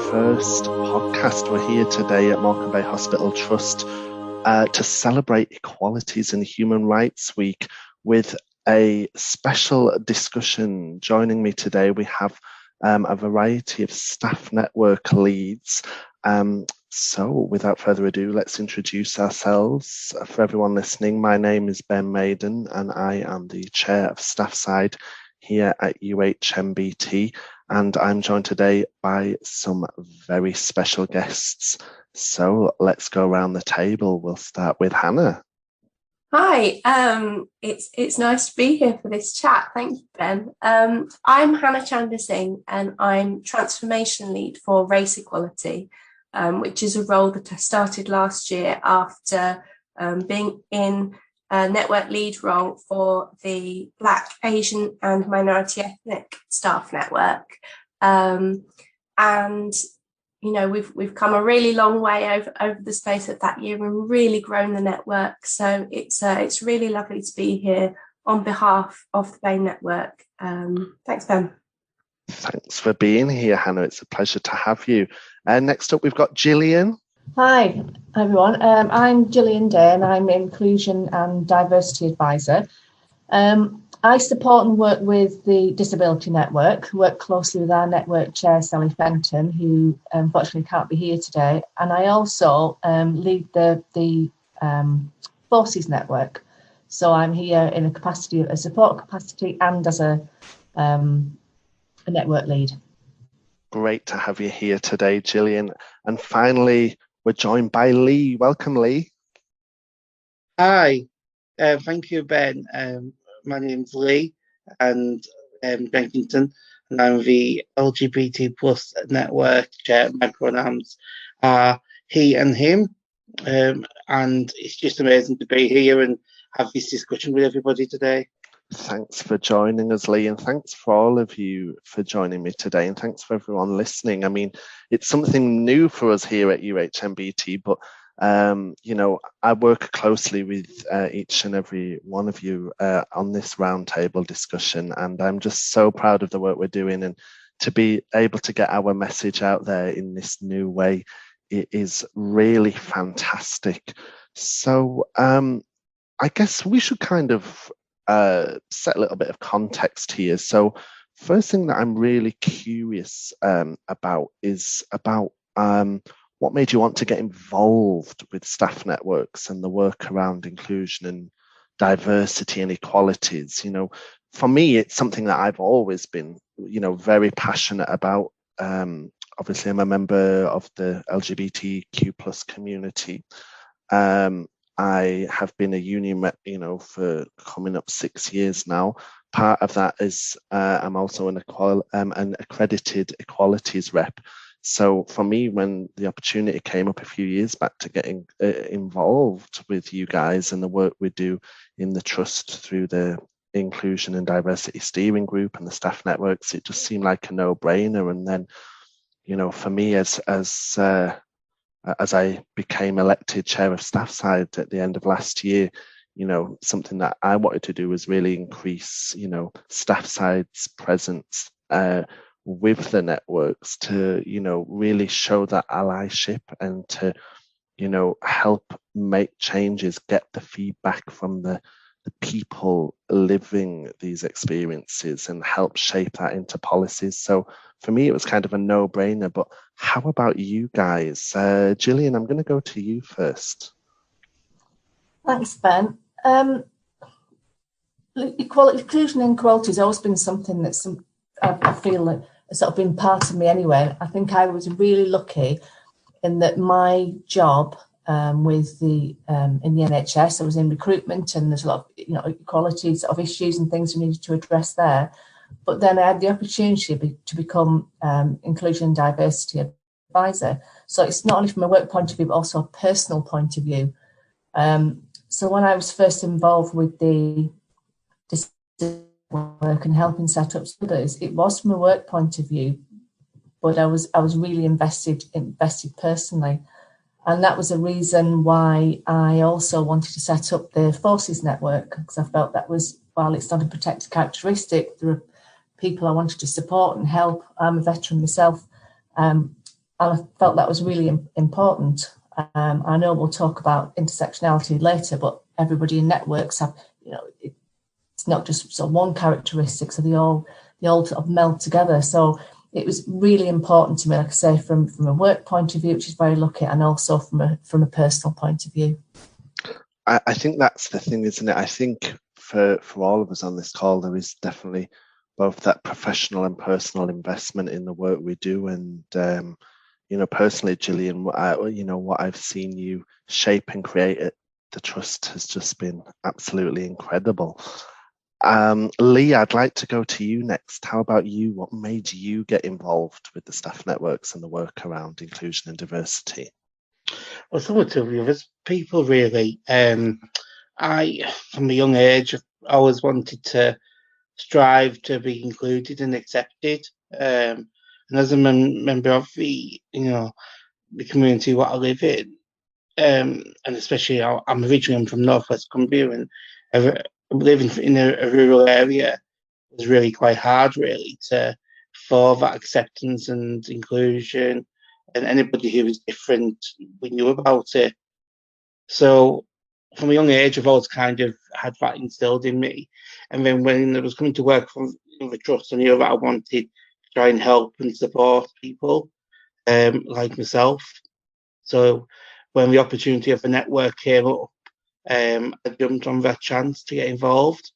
first podcast. We're here today at Morecambe Bay Hospital Trust to celebrate Equalities in Human Rights Week with a special discussion. Joining me today, we have a variety of staff network leads. So without further ado, let's introduce ourselves. For everyone listening, my name is Ben Maiden and I am the Chair of Staff Side here at UHMBT, and I'm joined today by some very special guests. So let's go around the table. We'll start with Hannah. Hi, it's nice to be here for this chat. Thank you, Ben. I'm Hannah Chandra Singh and I'm Transformation Lead for Race Equality, which is a role that I started last year after being in a network lead role for the Black, Asian and Minority Ethnic Staff Network. And you know, we've come a really long way over the space of that year and really grown the network. So it's really lovely to be here on behalf of the Bay Network. Thanks, Ben. Thanks for being here, Hannah. It's a pleasure to have you. Next up, we've got Gillian. Hi, everyone. I'm Gillian Day and I'm Inclusion and Diversity Advisor. I support and work with the Disability Network, work closely with our network chair, Sally Fenton, who unfortunately can't be here today. And I also lead the Forces Network. So I'm here in a support capacity and as a network lead. Great to have you here today, Gillian. And finally, we're joined by Lee. Welcome, Lee. Hi, thank you, Ben. My name's Lee and Jenkington, and I'm the LGBT plus network chair. My pronouns are he and him, and it's just amazing to be here and have this discussion with everybody today. Thanks for joining us, Lee, and thanks for all of you for joining me today, and thanks for everyone listening. I mean, it's something new for us here at UHMBT, but you know, I work closely with each and every one of you on this roundtable discussion, and I'm just so proud of the work we're doing, and to be able to get our message out there in this new way, it is really fantastic. So I guess we should kind of set a little bit of context here. So first thing that I'm really curious about is about what made you want to get involved with staff networks and the work around inclusion and diversity and equalities? You know, for me, it's something that I've always been, you know, very passionate about. Obviously, I'm a member of the LGBTQ plus community. I have been a union rep, you know, for coming up 6 years now. Part of that is I'm also an accredited equalities rep. So for me, when the opportunity came up a few years back to get involved with you guys and the work we do in the trust through the Inclusion and Diversity Steering Group and the staff networks, it just seemed like a no-brainer. And then, you know, for me, as I became elected chair of staff side at the end of last year, you know, something that I wanted to do was really increase, you know, staff side's presence with the networks to, you know, really show that allyship and to, you know, help make changes, get the feedback from the people living these experiences and help shape that into policies. So for me, it was kind of a no-brainer. But how about you guys? Gillian, I'm going to go to you first. Thanks, Ben. Inclusion and equality has always been something that's I feel that has sort of been part of me anyway. I think I was really lucky in that my job with the in the NHS, I was in recruitment, and there's a lot of, you know, equality sort of issues and things we needed to address there. But then I had the opportunity to become inclusion and diversity advisor. So it's not only from a work point of view, but also a personal point of view. So when I was first involved with the work and helping set up others, it was from a work point of view, but I was really invested personally. And that was a reason why I also wanted to set up the Forces Network, because I felt that was, while it's not a protected characteristic, there are people I wanted to support and help. I'm a veteran myself, I felt that was really important. I know we'll talk about intersectionality later, but everybody in networks have, it's not just sort of one characteristic, so they all sort of meld together. So it was really important to me, like I say, from a work point of view, which is very lucky, and also from a personal point of view. I think that's the thing, isn't it? I think for all of us on this call, there is definitely both that professional and personal investment in the work we do, and personally, Gillian, what I've seen you shape and create at the Trust has just been absolutely incredible. Lee, I'd like to go to you next. How about you? What made you get involved with the staff networks and the work around inclusion and diversity? Well, similar to the other people, really. I, from a young age, always wanted to strive to be included and accepted. And as a member of the community what I live in, and especially I'm originally from Northwest Cumbria, and living in a rural area was really quite hard, really, for that acceptance and inclusion, and anybody who was different, we knew about it. So from a young age, I've always kind of had that instilled in me. And then when I was coming to work for the Trust, I knew that I wanted to try and help and support people like myself. So when the opportunity of the network came up, I jumped on that chance to get involved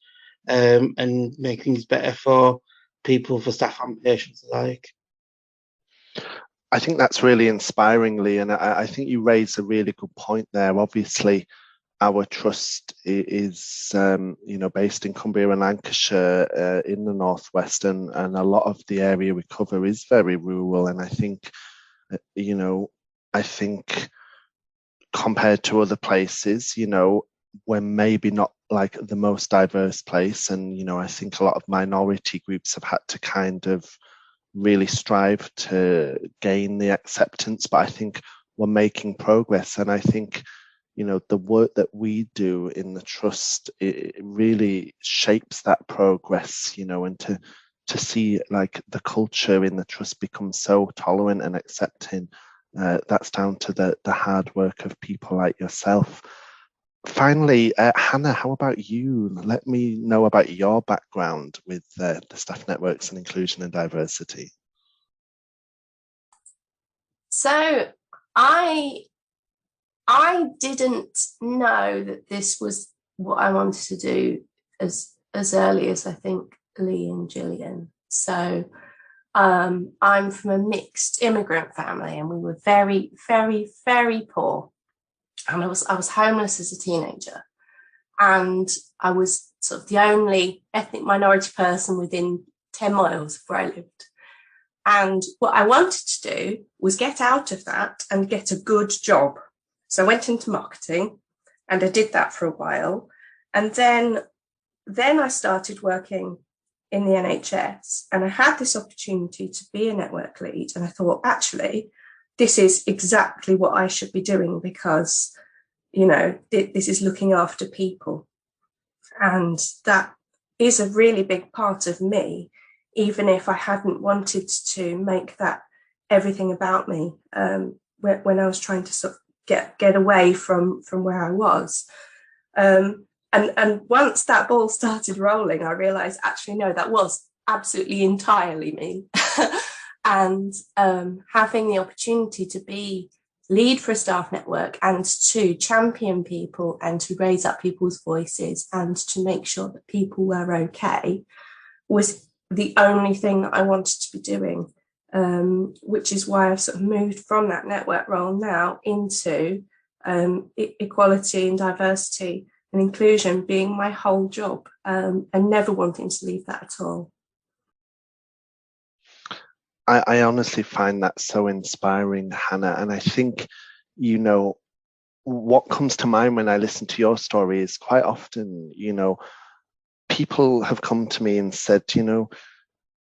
and make things better for people, for staff and patients alike. I think that's really inspiring, Lee, and I think you raised a really good point there. Obviously, our trust is, based in Cumbria and Lancashire in the northwest, and a lot of the area we cover is very rural. And I think, compared to other places, we're maybe not like the most diverse place, and I think a lot of minority groups have had to kind of really strive to gain the acceptance, but I think we're making progress. And I think the work that we do in the Trust, it really shapes that progress, and to see like the culture in the Trust become so tolerant and accepting, that's down to the hard work of people like yourself. Finally, Hannah, how about you? Let me know about your background with the staff networks and inclusion and diversity. So I didn't know that this was what I wanted to do as early as I think Lee and Gillian. So I'm from a mixed immigrant family, and we were very, very, very poor. And I was homeless as a teenager, and I was sort of the only ethnic minority person within 10 miles of where I lived. And what I wanted to do was get out of that and get a good job. So I went into marketing, and I did that for a while. And then I started working in the NHS, and I had this opportunity to be a network lead. And I thought, actually, this is exactly what I should be doing, because this is looking after people. And that is a really big part of me, even if I hadn't wanted to make that everything about me when I was trying to sort of get away from where I was. And once that ball started rolling, I realised, actually, no, that was absolutely entirely me. And having the opportunity to be lead for a staff network and to champion people and to raise up people's voices and to make sure that people were okay was the only thing that I wanted to be doing, which is why I've sort of moved from that network role now into equality and diversity and inclusion being my whole job, and never wanting to leave that at all. I honestly find that so inspiring, Hannah. And I think, what comes to mind when I listen to your story is quite often, people have come to me and said,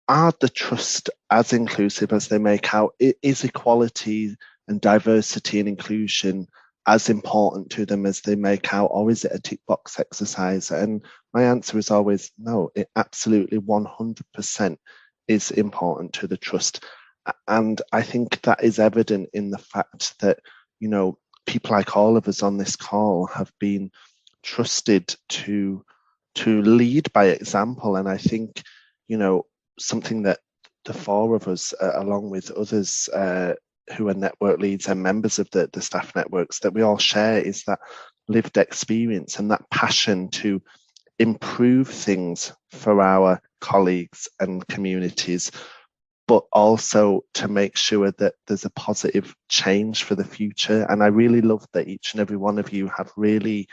are the Trust as inclusive as they make out? Is equality and diversity and inclusion as important to them as they make out, or is it a tick box exercise? And my answer is always no, it absolutely 100% is important to the Trust. And I think that is evident in the fact that, people like all of us on this call have been trusted to lead by example. And I think, something that the four of us, along with others who are network leads and members of the staff networks, that we all share is that lived experience and that passion to improve things for our colleagues and communities, but also to make sure that there's a positive change for the future. And I really love that each and every one of you have really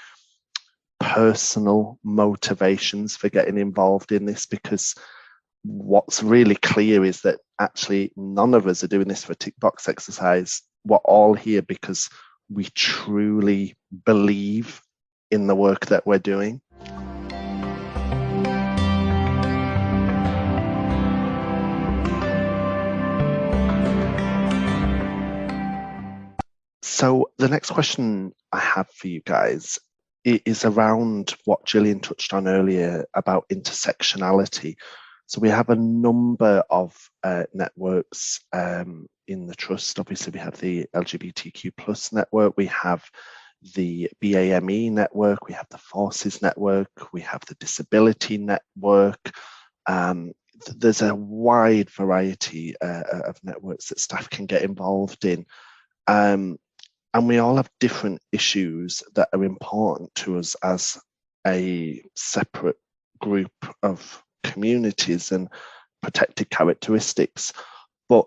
personal motivations for getting involved in this, because what's really clear is that actually none of us are doing this for a tick box exercise. We're all here because we truly believe in the work that we're doing. So the next question I have for you guys is around what Gillian touched on earlier about intersectionality. So we have a number of networks in the trust. Obviously, we have the LGBTQ plus network, we have the BAME network, we have the Forces network, we have the Disability network. There's a wide variety of networks that staff can get involved in. And we all have different issues that are important to us as a separate group of communities and protected characteristics. But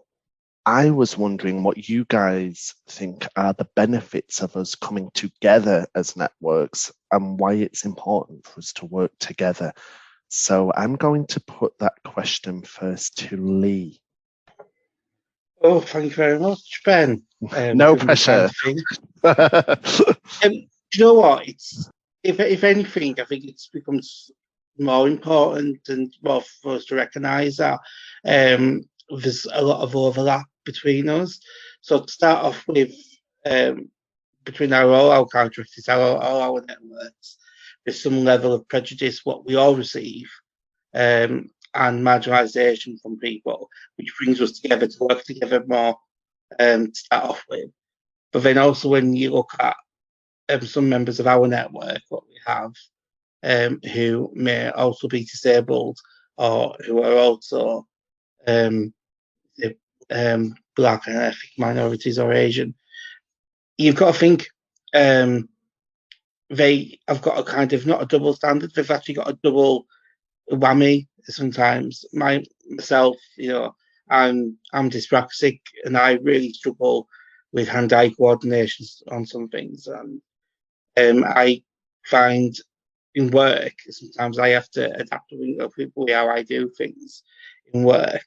I was wondering what you guys think are the benefits of us coming together as networks and why it's important for us to work together. So I'm going to put that question first to Lee. Oh, thank you very much, Ben. No pressure. Do you know what? It's if anything, I think it's becomes more important and more for us to recognise that there's a lot of overlap between us. So to start off with, between all our characteristics, all our networks, there's some level of prejudice what we all receive, and marginalisation from people, which brings us together to work together more, to start off with. But then also when you look at some members of our network, what we have, who may also be disabled or who are also black and ethnic minorities or Asian, you've got to think they have got a kind of not a double standard, they've actually got a double whammy sometimes. Myself, I'm dyspraxic and I really struggle with hand-eye coordination on some things, and I find in work sometimes I have to adapt to how I do things in work.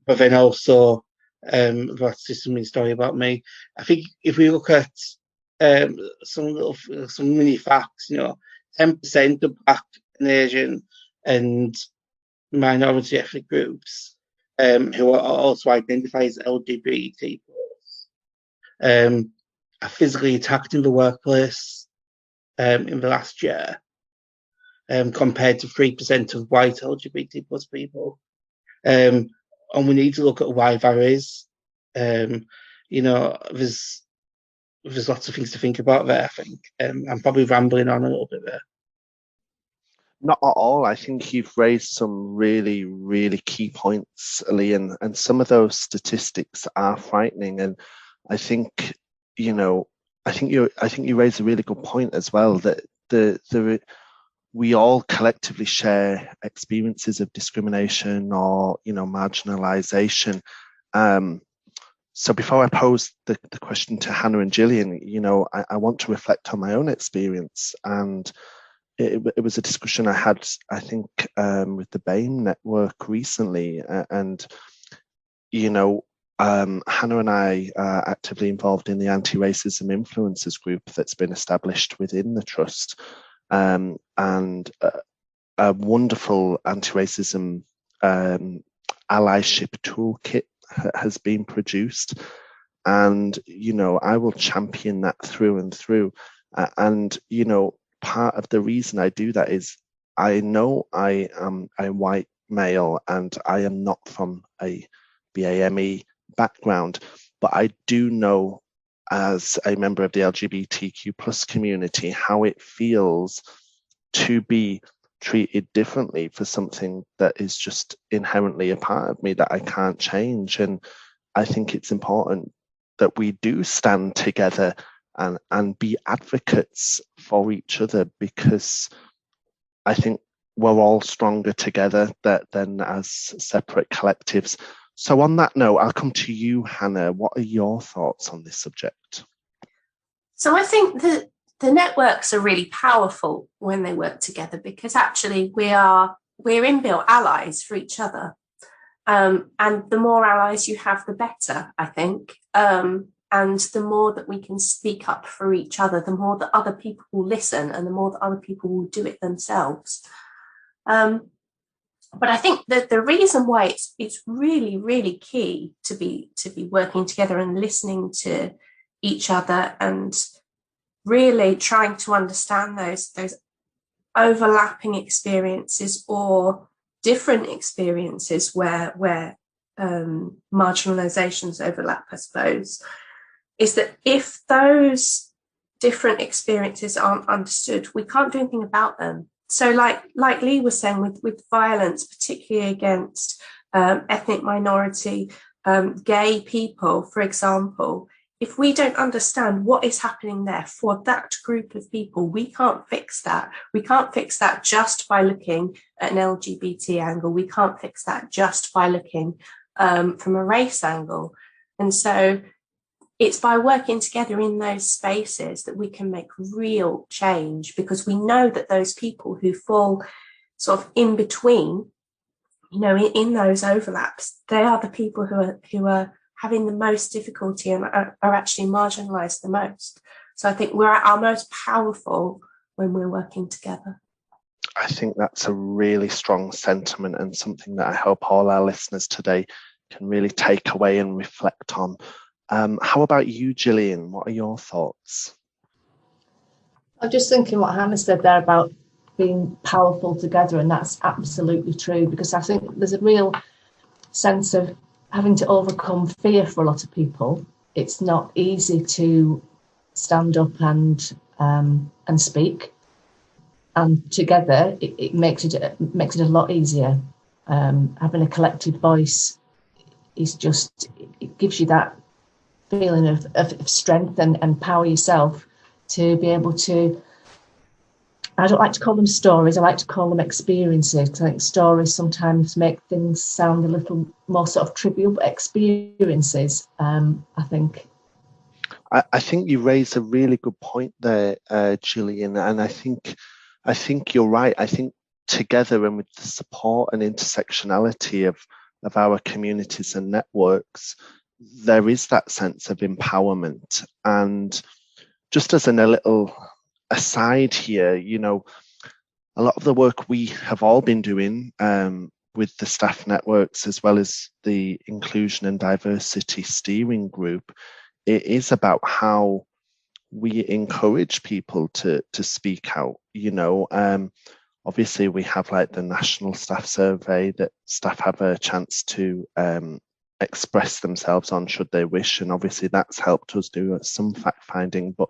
But then also, that's just a mini story about me. I think if we look at some mini facts, 10% of Black and Asian and minority ethnic groups who are also identified as LGBT are physically attacked in the workplace in the last year, compared to 3% of white LGBT plus people. And we need to look at why that is. There's lots of things to think about there, I think. I'm probably rambling on a little bit there. Not at all. I think you've raised some really, really key points, Lee, and some of those statistics are frightening. And I think, I think you raised a really good point as well, that we all collectively share experiences of discrimination or, marginalization. So before I pose the question to Hannah and Gillian, I want to reflect on my own experience. And it was a discussion I had, I think, with the BAME network recently. And, Hannah and I are actively involved in the anti-racism influencers group that's been established within the trust. And a wonderful anti-racism allyship toolkit has been produced. And, I will champion that through and through. And, part of the reason I do that is I know I am a white male and I am not from a BAME background, but I do know as a member of the LGBTQ plus community how it feels to be treated differently for something that is just inherently a part of me that I can't change. And I think it's important that we do stand together and be advocates for each other, because I think we're all stronger together than as separate collectives. So on that note, I'll come to you, Hannah. What are your thoughts on this subject? So I think that the networks are really powerful when they work together, because actually we're inbuilt allies for each other. And the more allies you have, the better, I think. And the more that we can speak up for each other, the more that other people will listen, and the more that other people will do it themselves. But I think that the reason why it's really, really key to be working together and listening to each other and really trying to understand those overlapping experiences or different experiences where marginalizations overlap, I suppose, is that if those different experiences aren't understood, we can't do anything about them. So like Lee was saying, with violence, particularly against ethnic minority, gay people, for example, if we don't understand what is happening there for that group of people, we can't fix that. We can't fix that just by looking at an LGBT angle. We can't fix that just by looking from a race angle. And so it's by working together in those spaces that we can make real change, because we know that those people who fall sort of in between, in those overlaps, they are the people who are having the most difficulty and are actually marginalized the most. So I think we're at our most powerful when we're working together. I think that's a really strong sentiment, and something that I hope all our listeners today can really take away and reflect on. How about you, Gillian? What are your thoughts? I'm just thinking what Hannah said there about being powerful together, and that's absolutely true, because I think there's a real sense of having to overcome fear for a lot of people. It's not easy to stand up and speak, and together it makes it a lot easier. Having a collective voice is it gives you that feeling of strength and power yourself to be able to, I don't like to call them stories, I like to call them experiences. I think stories sometimes make things sound a little more sort of trivial, but experiences, I think. I think you raised a really good point there, Gillian, and I think you're right. I think together, and with the support and intersectionality of our communities and networks, there is that sense of empowerment. And just as a little aside here, a lot of the work we have all been doing with the staff networks, as well as the inclusion and diversity steering group, it is about how we encourage people to speak out. Obviously we have like the national staff survey that staff have a chance to express themselves on should they wish, and obviously that's helped us do some fact finding. But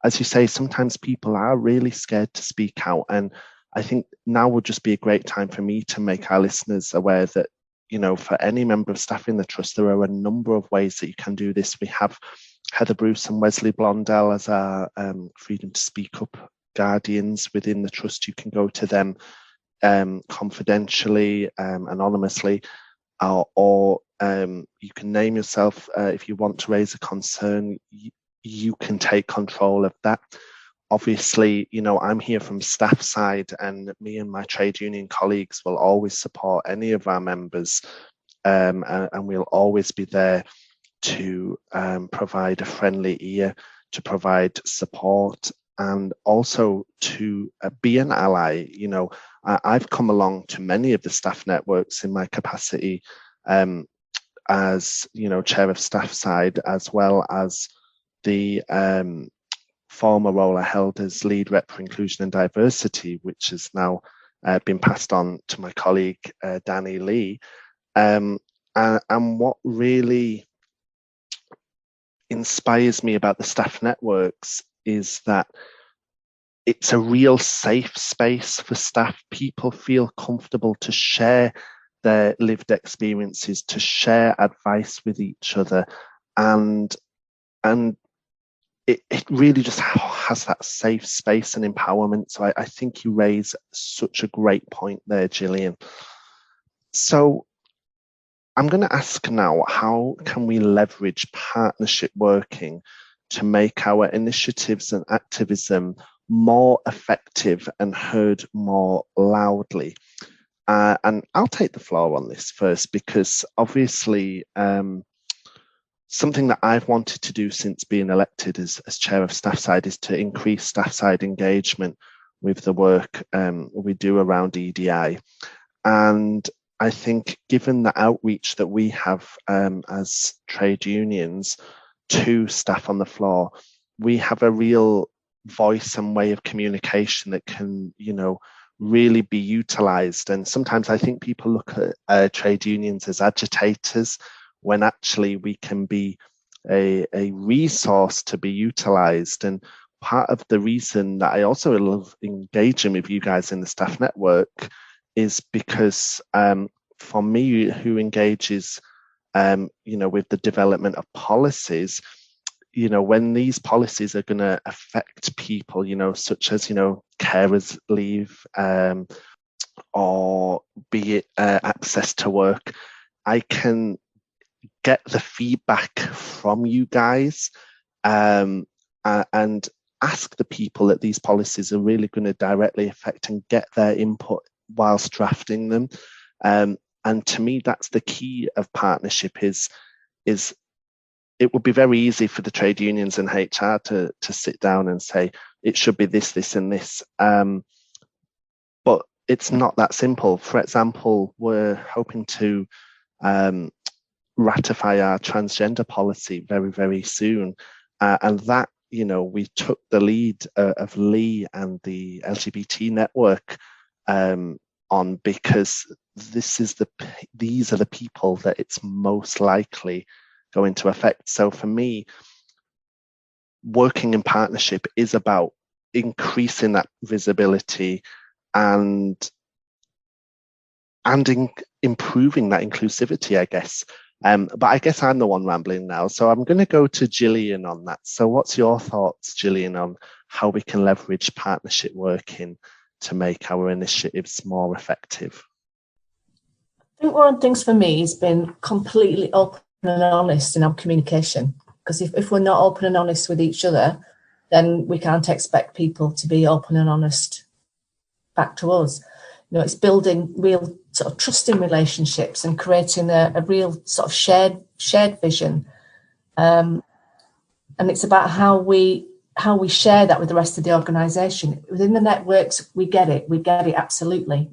as you say, sometimes people are really scared to speak out, and I think now would just be a great time for me to make our listeners aware that, for any member of staff in the trust, there are a number of ways that you can do this. We have Heather Bruce and Wesley Blondell as our Freedom to Speak Up guardians within the trust. You can go to them confidentially, anonymously, or you can name yourself if you want to raise a concern. You can take control of that. Obviously, I'm here from staff side, and me and my trade union colleagues will always support any of our members, and we'll always be there to provide a friendly ear, to provide support, and also to be an ally. I've come along to many of the staff networks in my capacity as chair of staff side, as well as the former role I held as lead rep for inclusion and diversity, which has now been passed on to my colleague Danny Lee. And what really inspires me about the staff networks is that it's a real safe space for staff. People feel comfortable to share their lived experiences, to share advice with each other, and it really just has that safe space and empowerment. So I think you raise such a great point there, Gillian. So I'm going to ask now, how can we leverage partnership working to make our initiatives and activism more effective and heard more loudly? And I'll take the floor on this first, because obviously something that I've wanted to do since being elected as chair of staff side is to increase staff side engagement with the work we do around EDI. And I think given the outreach that we have as trade unions to staff on the floor, we have a real voice and way of communication that can, really be utilized. And sometimes I think people look at trade unions as agitators, when actually we can be a resource to be utilized. And part of the reason that I also love engaging with you guys in the staff network is because for me, who engages, with the development of policies, when these policies are going to affect people, such as, carers leave, or be it access to work, I can get the feedback from you guys and ask the people that these policies are really going to directly affect and get their input whilst drafting them. And to me, that's the key of partnership is it would be very easy for the trade unions and HR to sit down and say, it should be this, this, and this. But it's not that simple. For example, we're hoping to ratify our transgender policy very, very soon. And that, we took the lead of Lee and the LGBT network on, because these are the people that it's most likely going to affect. So for me, working in partnership is about increasing that visibility and improving that inclusivity, I guess. But I guess I'm the one rambling now, so I'm going to go to Gillian on that. So what's your thoughts, Gillian, on how we can leverage partnership working to make our initiatives more effective? I think one of the things for me has been completely open and honest in our communication, because if we're not open and honest with each other, then we can't expect people to be open and honest back to us. It's building real sort of trusting relationships and creating a real sort of shared vision, and it's about how we share that with the rest of the organisation. Within the networks, we get it absolutely,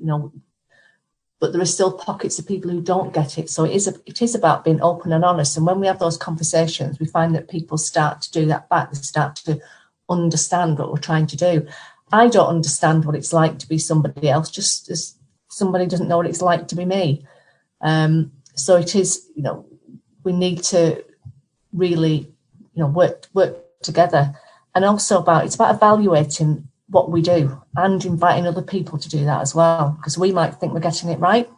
but there are still pockets of people who don't get it. So it is about being open and honest. And when we have those conversations, we find that people start to do that back. They start to understand what we're trying to do. I don't understand what it's like to be somebody else, just as somebody doesn't know what it's like to be me. So it is, we need to really, work together. And also it's about evaluating what we do and inviting other people to do that as well, because we might think we're getting it right,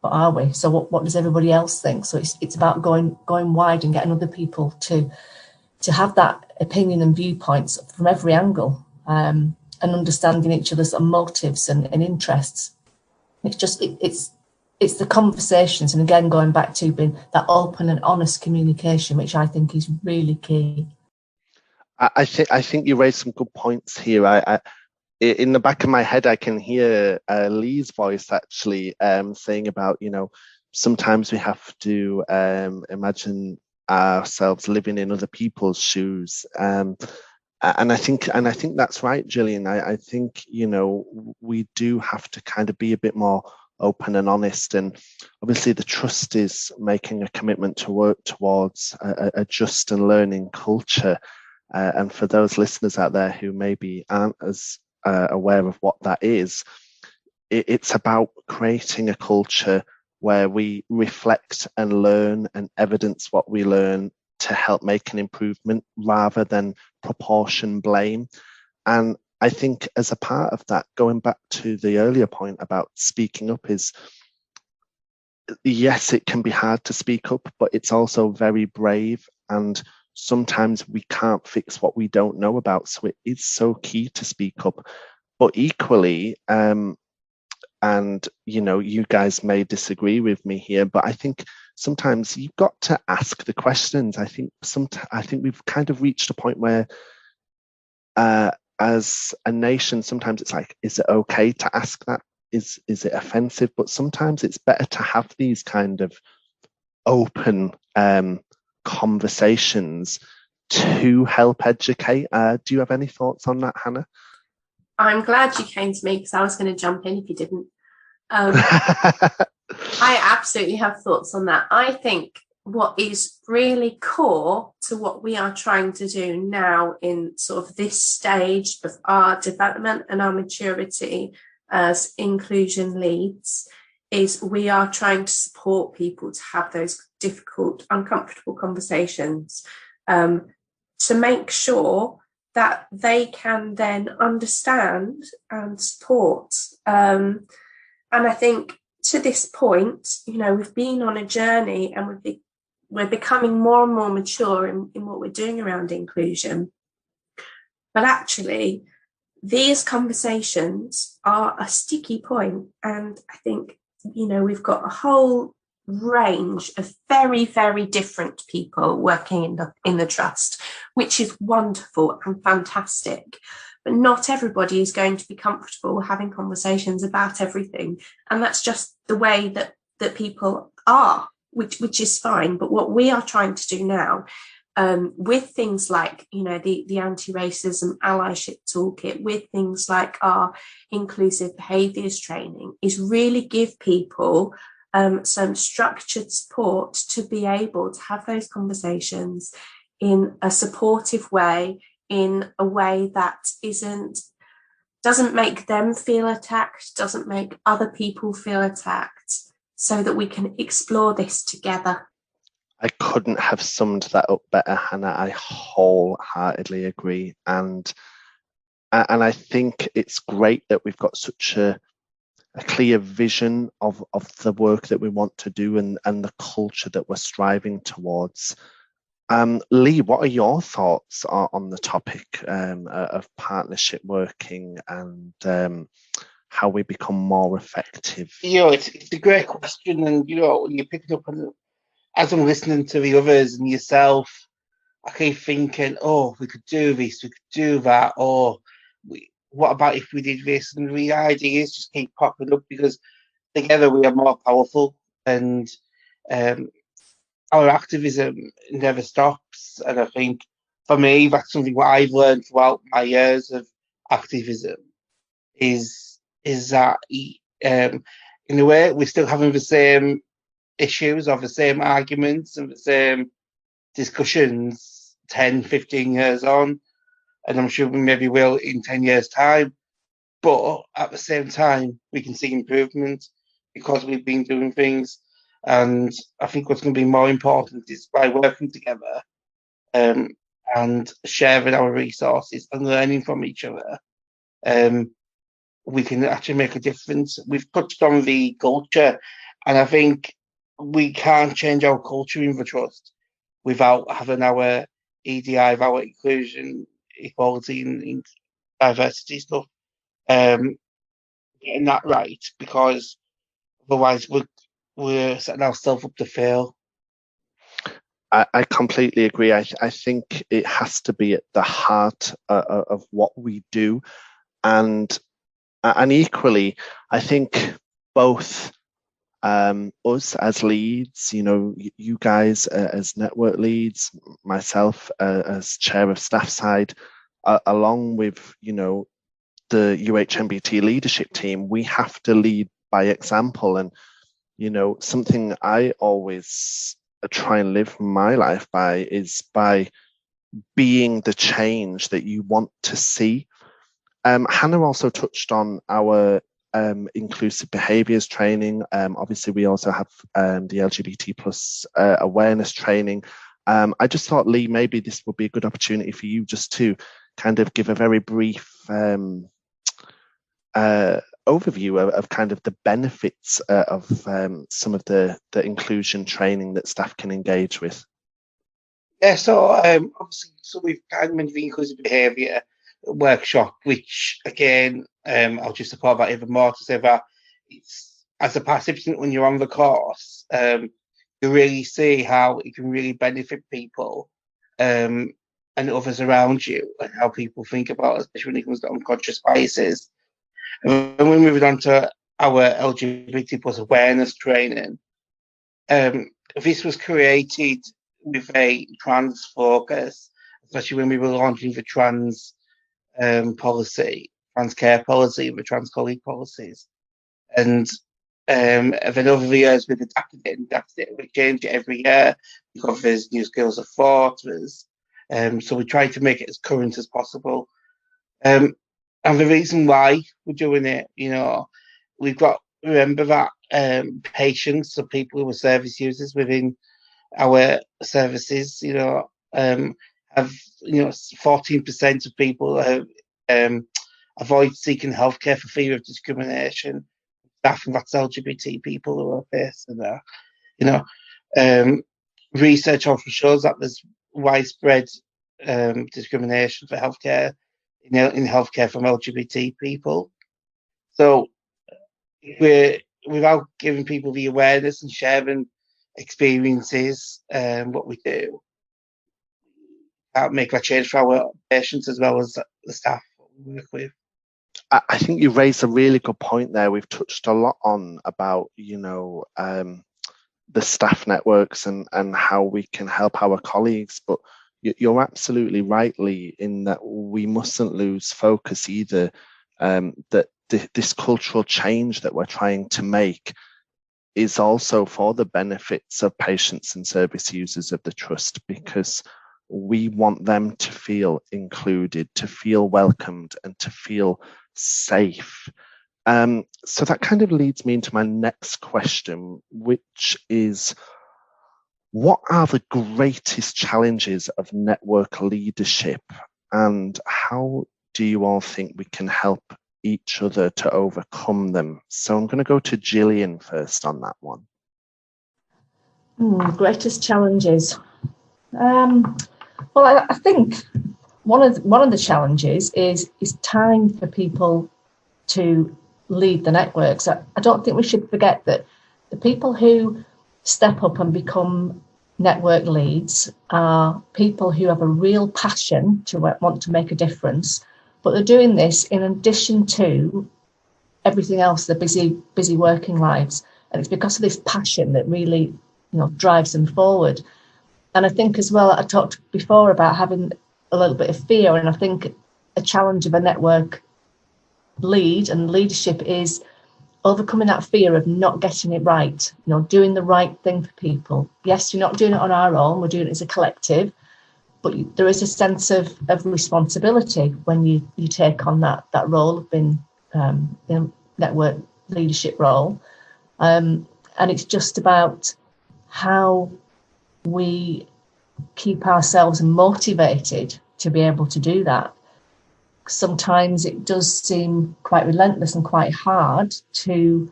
but are we? So what does everybody else think? So it's about going wide and getting other people to have that opinion and viewpoints from every angle, and understanding each other's motives and interests. It's just it's the conversations, and again going back to being that open and honest communication, which I think is really key. I think you raised some good points here. I in the back of my head, I can hear Lee's voice actually saying about, sometimes we have to imagine ourselves living in other people's shoes. And I think that's right, Gillian. I think, we do have to kind of be a bit more open and honest. And obviously the trust is making a commitment to work towards a just and learning culture. And for those listeners out there who maybe aren't as aware of what that is, it's about creating a culture where we reflect and learn and evidence what we learn to help make an improvement rather than proportion blame. And I think as a part of that, going back to the earlier point about speaking up, is yes, it can be hard to speak up, but it's also very brave. And sometimes we can't fix what we don't know about. So it is so key to speak up. But equally, and you guys may disagree with me here, but I think sometimes you've got to ask the questions. I think we've kind of reached a point where, as a nation, sometimes it's like, is it okay to ask that? Is it offensive? But sometimes it's better to have these kind of open conversations to help educate. Do you have any thoughts on that, Hannah? I'm glad you came to me, because I was going to jump in if you didn't. I absolutely have thoughts on that. I think what is really core to what we are trying to do now in sort of this stage of our development and our maturity as inclusion leads is we are trying to support people to have those difficult, uncomfortable conversations, to make sure that they can then understand and support. And I think to this point, we've been on a journey, and we're becoming more and more mature in what we're doing around inclusion. But actually, these conversations are a sticky point, and I think, we've got a whole range of very, very different people working in the trust, which is wonderful and fantastic. But not everybody is going to be comfortable having conversations about everything, and that's just the way that people are, which is fine. But what we are trying to do now, with things like the anti-racism allyship toolkit, with things like our inclusive behaviours training, is really give people some structured support to be able to have those conversations in a supportive way, in a way that doesn't make them feel attacked, doesn't make other people feel attacked, so that we can explore this together. I couldn't have summed that up better, Hannah. I wholeheartedly agree. And I think it's great that we've got such a clear vision of the work that we want to do and the culture that we're striving towards. Lee, what are your thoughts on the topic of partnership working and how we become more effective? It's a great question, and you're picking up on it. As I'm listening to the others and yourself, I keep thinking, we could do this, we could do that, or what about if we did this? And the ideas just keep popping up, because together we are more powerful, and our activism never stops. And I think for me, that's something what I've learned throughout my years of activism is that in a way we're still having the same issues or the same arguments and the same discussions 10, 15 years on, and I'm sure we maybe will in 10 years' time. But at the same time, we can see improvement because we've been doing things. And I think what's going to be more important is by working together and sharing our resources and learning from each other, we can actually make a difference. We've touched on the culture, and I think we can't change our culture in the trust without having our EDI, our inclusion, equality, and diversity stuff, getting that right, because otherwise we're setting ourselves up to fail. I completely agree. I think it has to be at the heart of what we do, and equally, I think both us as leads, you guys as network leads, myself as chair of staff side, along with the UHMBT leadership team, we have to lead by example. And something I always try and live my life by is by being the change that you want to see. Hannah also touched on our inclusive behaviours training. Obviously, we also have the LGBT plus awareness training. I just thought, Lee, maybe this would be a good opportunity for you just to kind of give a very brief overview of kind of the benefits of some of the inclusion training that staff can engage with. Yeah, so obviously, so we've kind of the inclusive behaviour workshop, which again, I'll just support that even more to say that it's, as a participant when you're on the course, you really see how it can really benefit people and others around you, and how people think about it, especially when it comes to unconscious biases. And when we moved on to our LGBT plus awareness training, this was created with a trans focus, especially when we were launching the trans policy, trans care policy, the trans colleague policies. And then over the years, we've adapted it, we change it every year because there's new skills of thought, so we try to make it as current as possible. And the reason why we're doing it, we've got to remember that patients, so people who are service users within our services, have 14% of people have avoid seeking healthcare for fear of discrimination. Staff, and that's LGBT people who are facing that. Research also shows that there's widespread discrimination for healthcare in healthcare from LGBT people. So without giving people the awareness and sharing experiences, what we do, make that change for our patients as well as the staff we work with. I think you raised a really good point there. We've touched a lot on about, the staff networks and how we can help our colleagues, but you're absolutely right, Lee, in that we mustn't lose focus either, that this cultural change that we're trying to make is also for the benefits of patients and service users of the trust, because we want them to feel included, to feel welcomed, and to feel safe. So that kind of leads me into my next question, which is, what are the greatest challenges of network leadership, and how do you all think we can help each other to overcome them? So I'm going to go to Gillian first on that one. Greatest challenges. Well, I think one of the challenges is time for people to lead the networks. I don't think we should forget that the people who step up and become network leads are people who have a real passion to want to make a difference, but they're doing this in addition to everything else, their busy working lives, and it's because of this passion that really drives them forward. And I think as well, I talked before about having a little bit of fear, and I think a challenge of a network lead and leadership is overcoming that fear of not getting it right, doing the right thing for people. Yes, you're not doing it on our own, we're doing it as a collective, but there is a sense of responsibility when you take on that role of being network leadership role. And it's just about how we keep ourselves motivated to be able to do that. Sometimes it does seem quite relentless and quite hard to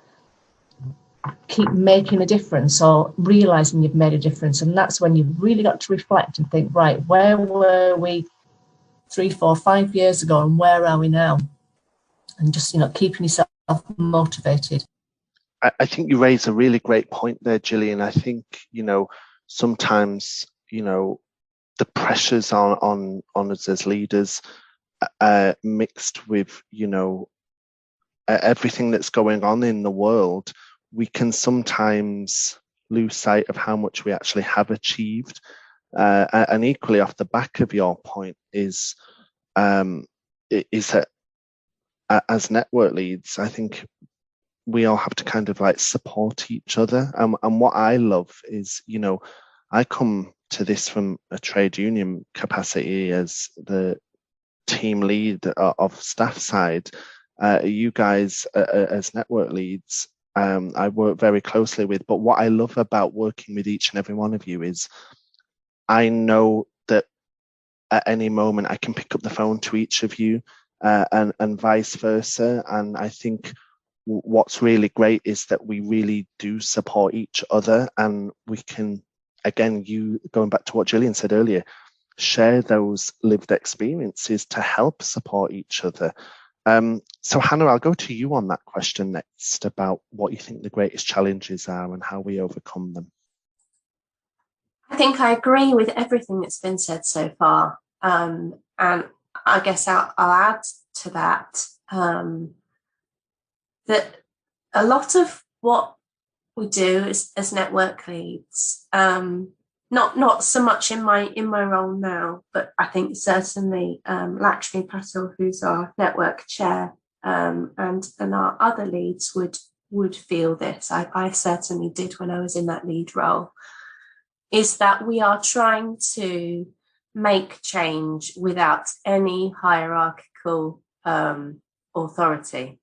keep making a difference or realizing you've made a difference. And that's when you've really got to reflect and think, right, where were we 3, 4, 5 years ago and where are we now? And just, keeping yourself motivated. I think you raise a really great point there, Gillian. I think, sometimes, the pressures on us as leaders, mixed with, everything that's going on in the world, we can sometimes lose sight of how much we actually have achieved. And equally, off the back of your point, is that as network leads, I think we all have to kind of like support each other. And what I love is, I come to this from a trade union capacity as the team lead of staff side. You guys as network leads, I work very closely with, but what I love about working with each and every one of you is I know that at any moment I can pick up the phone to each of you, and vice versa. And I think what's really great is that we really do support each other, and we can, again, you going back to what Gillian said earlier, share those lived experiences to help support each other. So Hannah, I'll go to you on that question next, about what you think the greatest challenges are and how we overcome them. I think I agree with everything that's been said so far. And I guess I'll add to that, that a lot of what we do as network leads, not so much in my role now, but I think certainly Lakshmi Patel, who's our network chair, and our other leads would feel this. I certainly did when I was in that lead role, is that we are trying to make change without any hierarchical authority.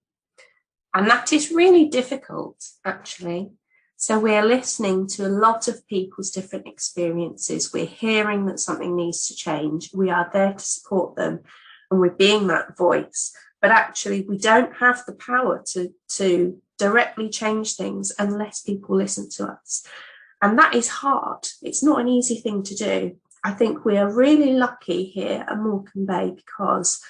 And that is really difficult, actually. So we're listening to a lot of people's different experiences. We're hearing that something needs to change. We are there to support them, and we're being that voice. But actually, we don't have the power to directly change things unless people listen to us. And that is hard. It's not an easy thing to do. I think we are really lucky here at Morecambe Bay because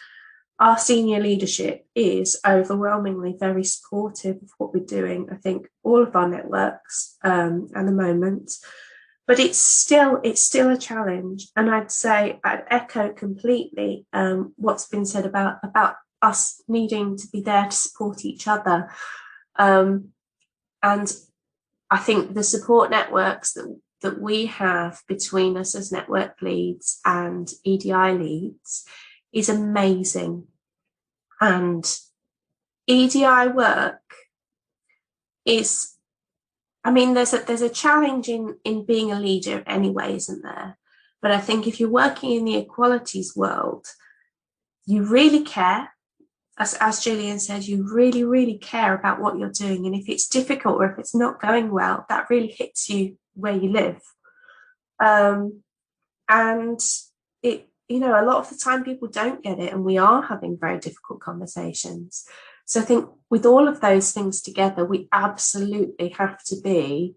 our senior leadership is overwhelmingly very supportive of what we're doing. I think all of our networks at the moment, but it's still a challenge. And I'd echo completely what's been said about us needing to be there to support each other. And I think the support networks that we have between us as network leads and EDI leads is amazing. And EDI work is, I mean, there's a challenge in being a leader anyway, isn't there? But I think if you're working in the equalities world, you really care. As Gillian said, you really, really care about what you're doing. And if it's difficult or if it's not going well, that really hits you where you live. And it, a lot of the time people don't get it, and we are having very difficult conversations. So I think with all of those things together, we absolutely have to be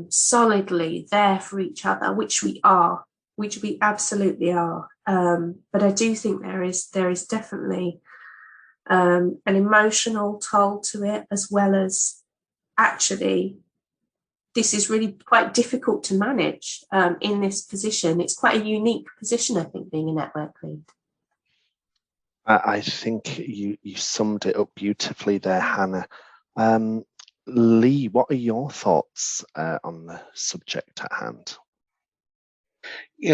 solidly there for each other, which we absolutely are. But I do think there is definitely an emotional toll to it, as well as actually this is really quite difficult to manage in this position. It's quite a unique position, I think, being a network lead. I think you summed it up beautifully there, Hannah. Lee, what are your thoughts on the subject at hand?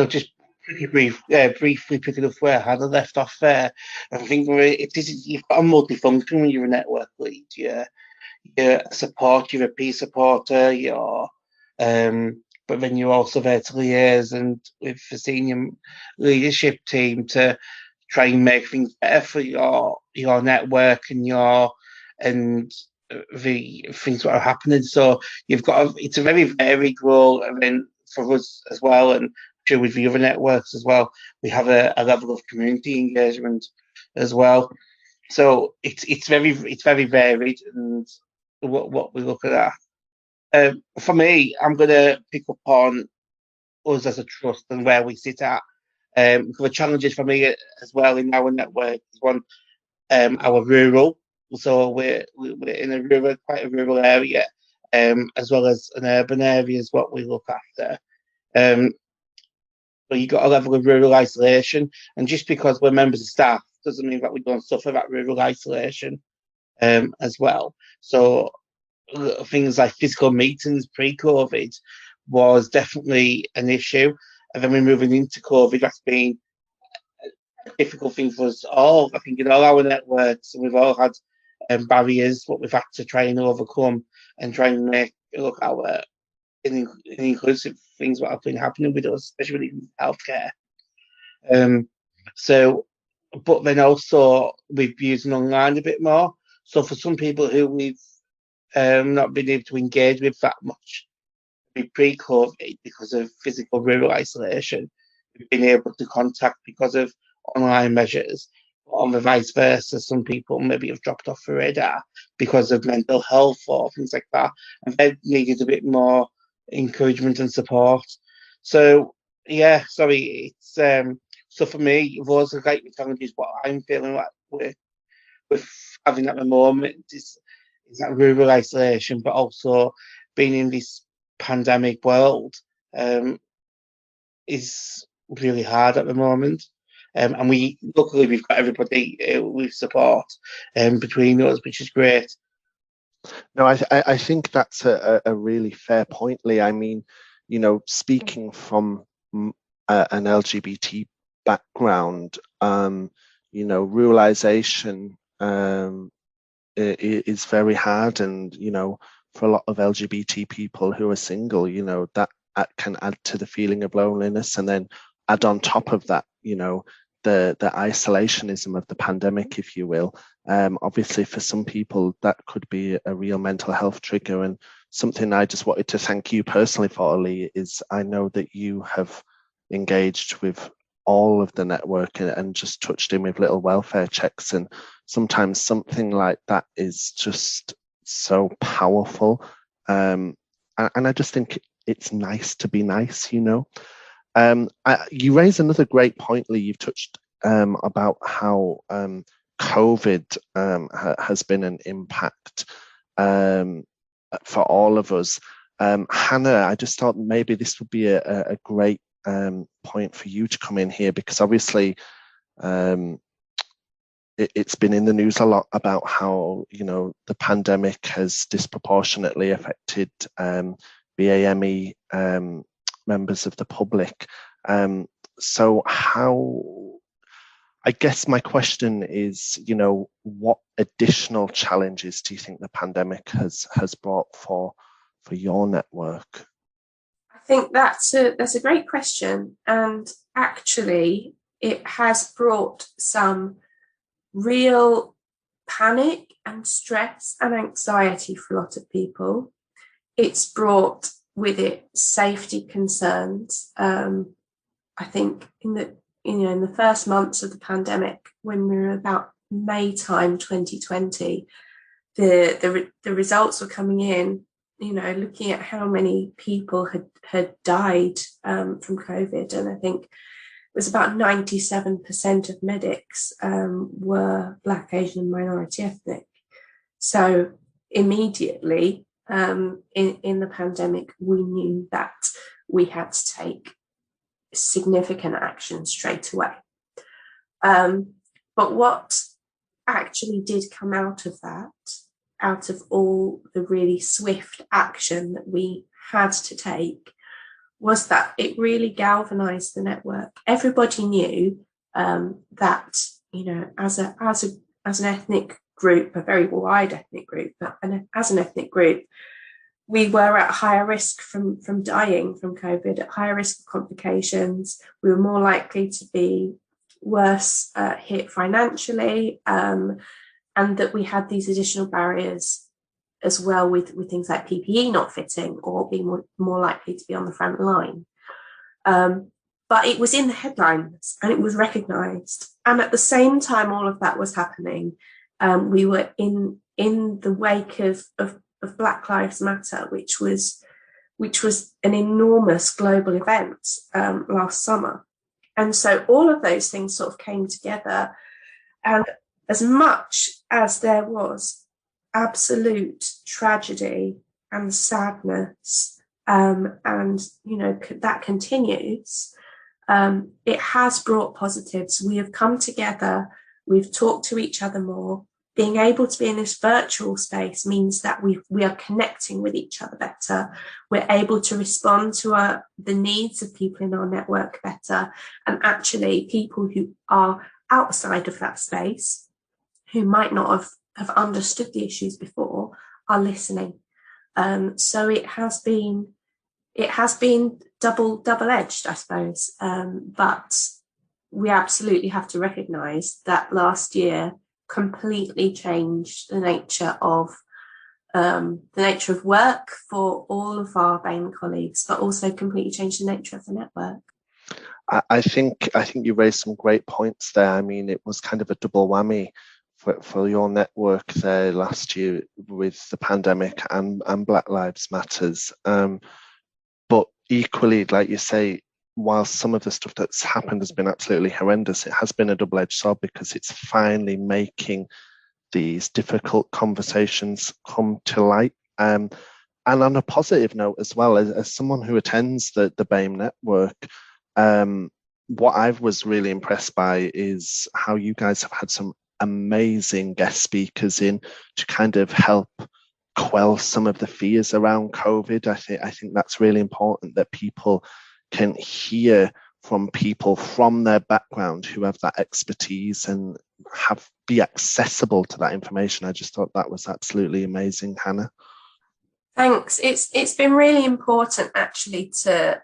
Just pretty briefly picking up where Hannah left off there. I think you've got a multifunction when you're a network lead. You're a support, you're a peer supporter, but then you're also there to liaise and with the senior leadership team to try and make things better for your network and the things that are happening. So it's a very varied role, and then for us as well, and sure with the other networks as well, we have a level of community engagement as well. So it's very varied, and what we're looking at. For me, I'm going to pick up on us as a trust and where we sit at. The challenges for me as well in our network is one, our rural. So we're in quite a rural area, as well as an urban area is what we look after. But you've got a level of rural isolation, and just because we're members of staff doesn't mean that we don't suffer that rural isolation as well. So things like physical meetings pre-COVID was definitely an issue. And then we're moving into COVID, that's been a difficult thing for us all. I think in all our networks, we've all had barriers, what we've had to try and overcome and try and make our inclusive things what have been happening with us, especially in healthcare. But then also we've been using online a bit more. So for some people who we've not been able to engage with that much pre-COVID, because of physical rural isolation, we've been able to contact because of online measures. But on the vice versa, some people maybe have dropped off the radar because of mental health or things like that, and they've needed a bit more encouragement and support. So yeah, sorry, it's so for me, those are like the challenges. What I'm feeling like with having at the moment is that rural isolation, but also being in this pandemic world is really hard at the moment. And we luckily we've got everybody with support between us, which is great. No, I think that's a really fair point, Lee. I mean, you know, speaking from an LGBT background, you know, ruralization is very hard, and you know, for a lot of LGBT people who are single, you know, that can add to the feeling of loneliness, and then add on top of that, you know, the isolationism of the pandemic, if you will. Obviously, for some people, that could be a real mental health trigger. And something I just wanted to thank you personally for, Lee, is I know that you have engaged with all of the network and just touched in with little welfare checks. And sometimes something like that is just so powerful. And I just think it's nice to be nice, you know. You raise another great point, Lee. You've touched about how COVID has been an impact for all of us. Hannah, I just thought maybe this would be a great point for you to come in here, because obviously it's been in the news a lot about how, you know, the pandemic has disproportionately affected BAME members of the public. So how, I guess my question is, you know, what additional challenges do you think the pandemic has brought for your network? I think that's a great question, and actually it has brought some real panic and stress and anxiety for a lot of people. It's brought with it safety concerns. I think in the first months of the pandemic, when we were about May time 2020, the results were coming in, you know, looking at how many people had died from COVID, and I think it was about 97% of medics were Black, Asian, and minority ethnic. So immediately in the pandemic, we knew that we had to take significant action straight away. But what actually did come out of that, out of all the really swift action that we had to take, was that it really galvanized the network. Everybody knew that, you know, as an ethnic group, a very wide ethnic group, but as an ethnic group, we were at higher risk from dying from COVID, at higher risk of complications. We were more likely to be worse hit financially, and that we had these additional barriers as well with things like PPE not fitting or being more likely to be on the front line. But it was in the headlines and it was recognised. And at the same time all of that was happening, we were in the wake of Black Lives Matter, which was an enormous global event last summer. And so all of those things sort of came together. And as much as there was absolute tragedy and sadness, and you know that continues, it has brought positives. We have come together, we've talked to each other more. Being able to be in this virtual space means that we are connecting with each other better. We're able to respond to the needs of people in our network better, and actually people who are outside of that space, who might not have understood the issues before, are listening. So it has been double-edged, I suppose. But we absolutely have to recognise that last year completely changed the nature of the nature of work for all of our BAME colleagues, but also completely changed the nature of the network. I think you raised some great points there. I mean, it was kind of a double whammy for your network there last year with the pandemic and Black Lives Matters. But equally, like you say, while some of the stuff that's happened has been absolutely horrendous, it has been a double-edged sword because it's finally making these difficult conversations come to light. And on a positive note as well, as someone who attends the BAME network, what I was really impressed by is how you guys have had some amazing guest speakers in to kind of help quell some of the fears around COVID. I think that's really important that people can hear from people from their background who have that expertise and be accessible to that information. I just thought that was absolutely amazing, Hannah. Thanks. It's been really important actually to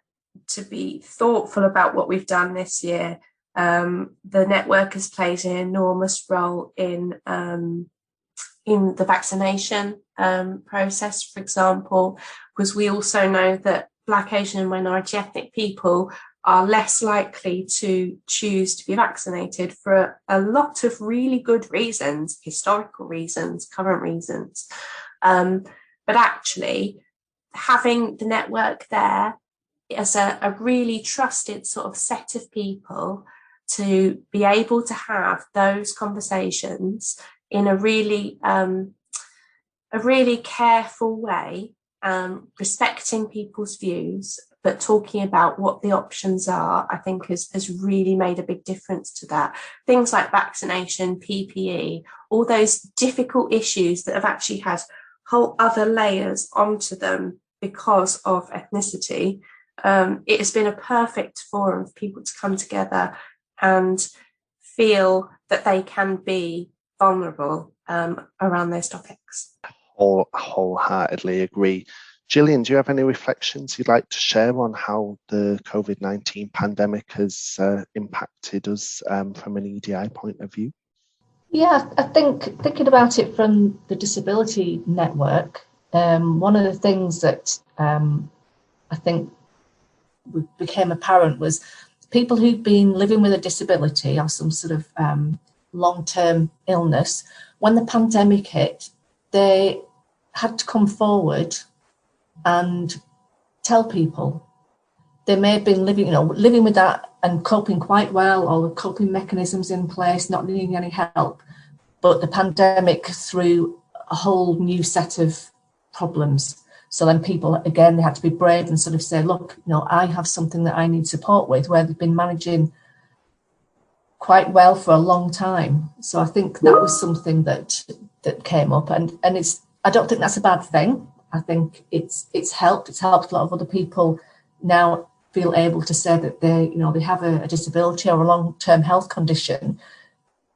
be thoughtful about what we've done this year. The network has played an enormous role in the vaccination process, for example, because we also know that Black, Asian and minority ethnic people are less likely to choose to be vaccinated for a lot of really good reasons, historical reasons, current reasons. But actually, having the network there as a really trusted sort of set of people to be able to have those conversations in a really careful way, respecting people's views, but talking about what the options are, I think has really made a big difference to that. Things like vaccination, PPE, all those difficult issues that have actually had whole other layers onto them because of ethnicity. It has been a perfect forum for people to come together and feel that they can be vulnerable around those topics. Wholeheartedly agree. Gillian, do you have any reflections you'd like to share on how the COVID-19 pandemic has impacted us from an EDI point of view? Yeah, I think thinking about it from the disability network, one of the things that I think became apparent was people who've been living with a disability or some sort of long-term illness, when the pandemic hit, they had to come forward and tell people. They may have been living with that and coping quite well, all the coping mechanisms in place, not needing any help. But the pandemic threw a whole new set of problems. So then people, again, they had to be brave and sort of say, look, I have something that I need support with, where they've been managing quite well for a long time. So I think that was something that came up, and I don't think that's a bad thing. I think it's helped. It's helped a lot of other people now feel able to say that they have a disability or a long-term health condition.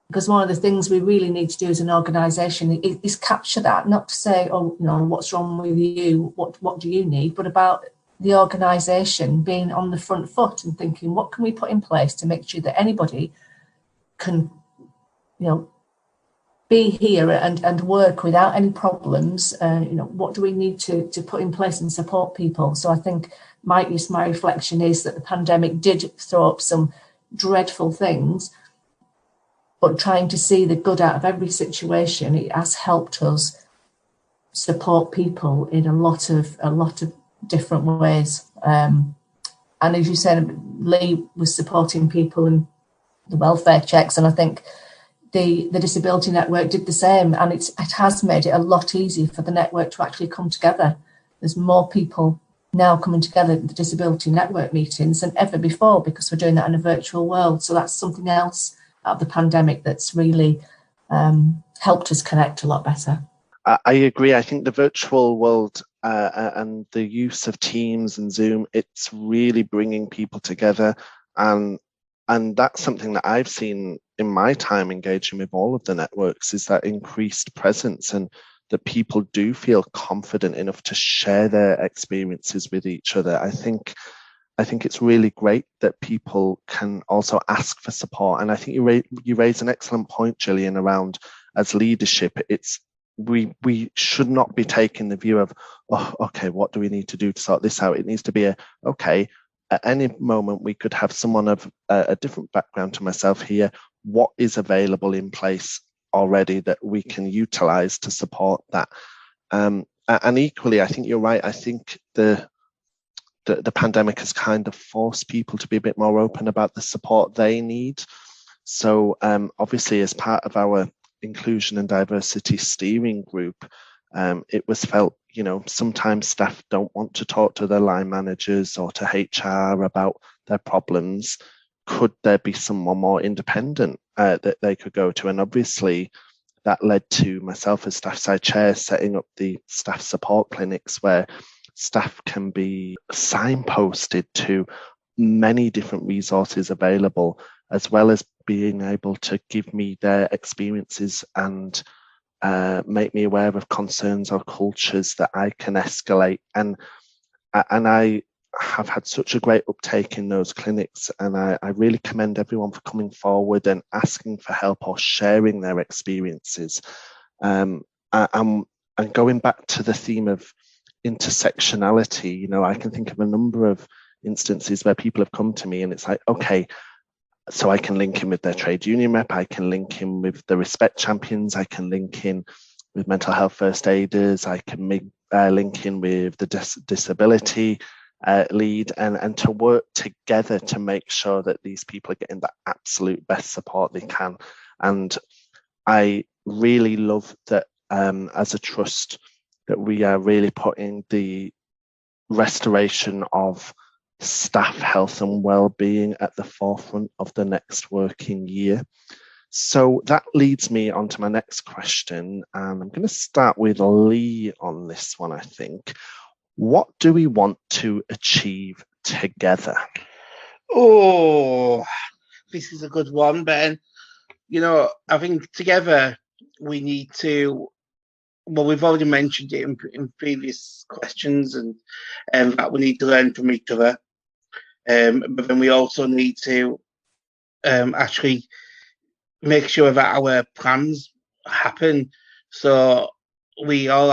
Because one of the things we really need to do as an organisation is capture that, not to say, what's wrong with you, what do you need, but about the organisation being on the front foot and thinking, what can we put in place to make sure that anybody can, be here and work without any problems. What do we need to put in place and support people? So I think my reflection is that the pandemic did throw up some dreadful things, but trying to see the good out of every situation, it has helped us support people in a lot of different ways. And as you said, Lee was supporting people in the welfare checks, and I think the Disability Network did the same, and it has made it a lot easier for the network to actually come together. There's more people now coming together at the Disability Network meetings than ever before, because we're doing that in a virtual world. So that's something else out of the pandemic that's really helped us connect a lot better. I agree. I think the virtual world and the use of Teams and Zoom, it's really bringing people together, and that's something that I've seen in my time engaging with all of the networks, is that increased presence, and that people do feel confident enough to share their experiences with each other. I think it's really great that people can also ask for support. And I think you raise an excellent point, Gillian, around as leadership, it's we should not be taking the view of, oh, okay, what do we need to do to sort this out? It needs to be okay, at any moment we could have someone of a different background to myself here. What is available in place already that we can utilize to support that? And equally, I think you're right. I think the pandemic has kind of forced people to be a bit more open about the support they need. So obviously, as part of our inclusion and diversity steering group, it was felt, sometimes staff don't want to talk to their line managers or to HR about their problems. Could there be someone more independent that they could go to? And obviously, that led to myself as staff side chair setting up the staff support clinics where staff can be signposted to many different resources available, as well as being able to give me their experiences and make me aware of concerns or cultures that I can escalate. And I have had such a great uptake in those clinics, and I really commend everyone for coming forward and asking for help or sharing their experiences. And going back to the theme of intersectionality, I can think of a number of instances where people have come to me and it's like, okay, so I can link in with their trade union rep, I can link in with the respect champions, I can link in with mental health first aiders, I can link in with the disability lead, and to work together to make sure that these people are getting the absolute best support they can. And I really love that as a trust that we are really putting the restoration of staff health and well-being at the forefront of the next working year. So that leads me on to my next question, and I'm going to start with Lee on this one, I think. What do we want to achieve together? Oh, this is a good one, Ben. I think together we need to, well, we've already mentioned it in previous questions, and that we need to learn from each other. But then we also need to actually make sure that our plans happen. So we all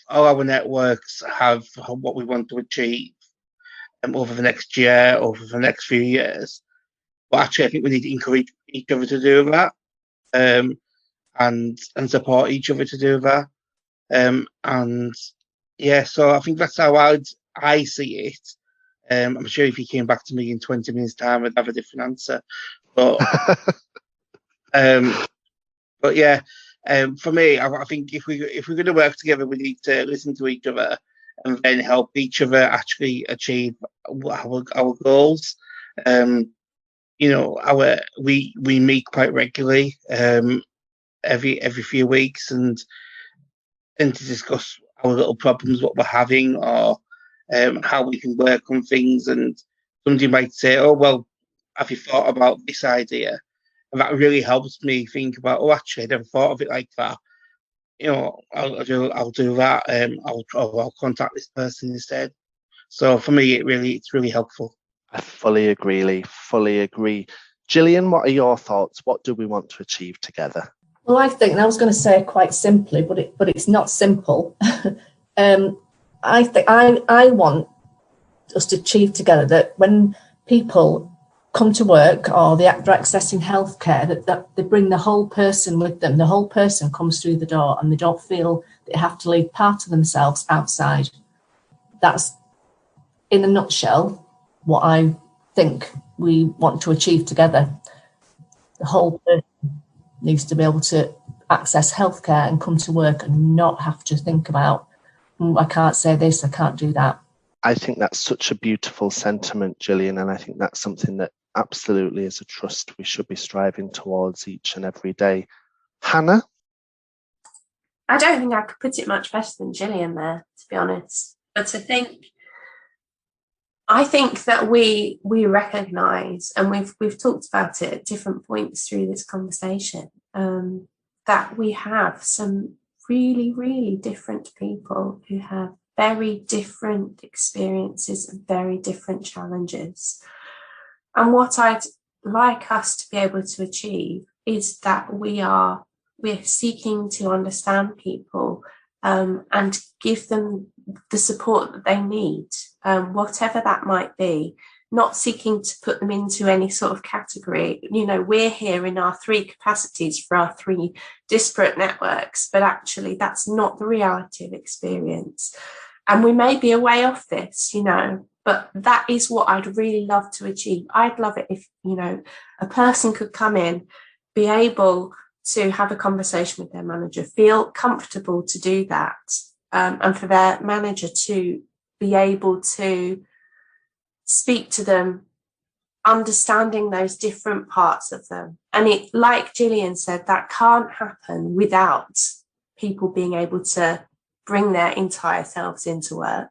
our networks have what we want to achieve over the next year, over the next few years. But actually, I think we need to encourage each other to do that, and support each other to do that. And yeah, so I think that's how I see it. I'm sure if you came back to me in 20 minutes' time, I'd have a different answer. But but yeah, for me, I think if we're going to work together, we need to listen to each other and then help each other actually achieve our goals. We meet quite regularly, every few weeks, and to discuss our little problems, what we're having, or how we can work on things. And somebody might say, "Oh, well, have you thought about this idea?" And that really helps me think about, "Oh, actually, I never thought of it like that." I'll do that. I'll contact this person instead. So for me, it's really helpful. I fully agree, Lee. Fully agree. Gillian, what are your thoughts? What do we want to achieve together? Well, I think, and I was going to say quite simply, but it's not simple. I think I want us to achieve together that when people come to work or they're accessing healthcare, that they bring the whole person with them. The whole person comes through the door and they don't feel they have to leave part of themselves outside. That's, in a nutshell, what I think we want to achieve together. The whole person needs to be able to access healthcare and come to work and not have to think about, I can't say this, I can't do that. I think that's such a beautiful sentiment, Gillian, and I think that's something that absolutely as a trust we should be striving towards each and every day. Hannah? I don't think I could put it much better than Gillian there, to be honest. But I think that we recognise, and we've talked about it at different points through this conversation, that we have some really, really different people who have very different experiences and very different challenges. And what I'd like us to be able to achieve is that we are we're seeking to understand people and give them the support that they need, whatever that might be, not seeking to put them into any sort of category. We're here in our three capacities for our three disparate networks, but actually that's not the reality of experience. And we may be a way off this, but that is what I'd really love to achieve. I'd love it if, a person could come in, be able to have a conversation with their manager, feel comfortable to do that, and for their manager to be able to speak to them, understanding those different parts of them. And it, like Gillian said, that can't happen without people being able to bring their entire selves into work.